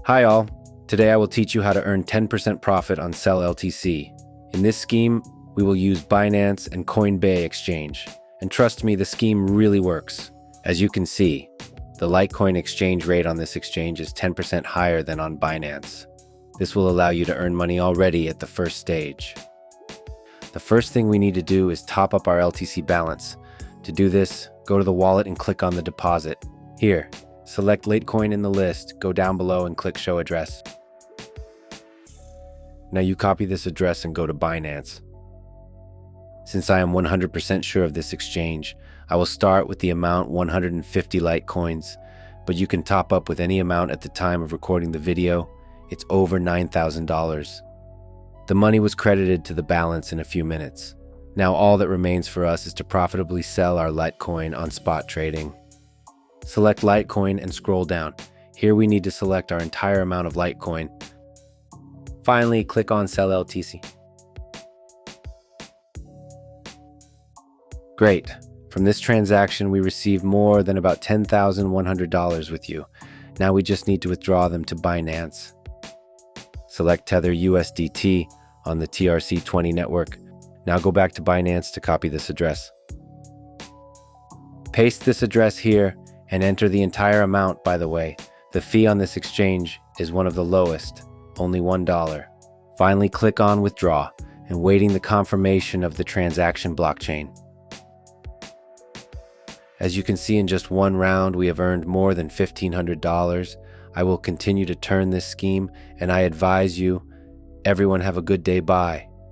Hi all, today I will teach you how to earn 10% profit on Sell LTC. In this scheme, we will use Binance and Coinbase exchange. And trust me, the scheme really works. As you can see, the Litecoin exchange rate on this exchange is 10% higher than on Binance. This will allow you to earn money already at the first stage. The first thing we need to do is top up our LTC balance. To do this, go to the wallet and click on the deposit. Here, select litecoin in the list, go down below and click show address. Now you copy this address and go to Binance. Since I am 100% sure of this exchange, I will start with the amount 150 Litecoins, but you can top up with any amount at the time of recording the video. It's over $9,000. The money was credited to the balance in a few minutes. Now all that remains for us is to profitably sell our Litecoin on spot trading. Select Litecoin and scroll down. Here we need to select our entire amount of Litecoin. Finally, click on Sell LTC. Great. From this transaction, we received more than about $10,100 with you. Now we just need to withdraw them to Binance. Select Tether USDT on the TRC20 network. Now go back to Binance to copy this address. Paste this address here and enter the entire amount. By the way, the fee on this exchange is one of the lowest, only $1. Finally, click on Withdraw and waiting the confirmation of the transaction blockchain. As you can see, in just one round, we have earned more than $1,500. I will continue to turn this scheme, and I advise you, everyone have a good day. Bye.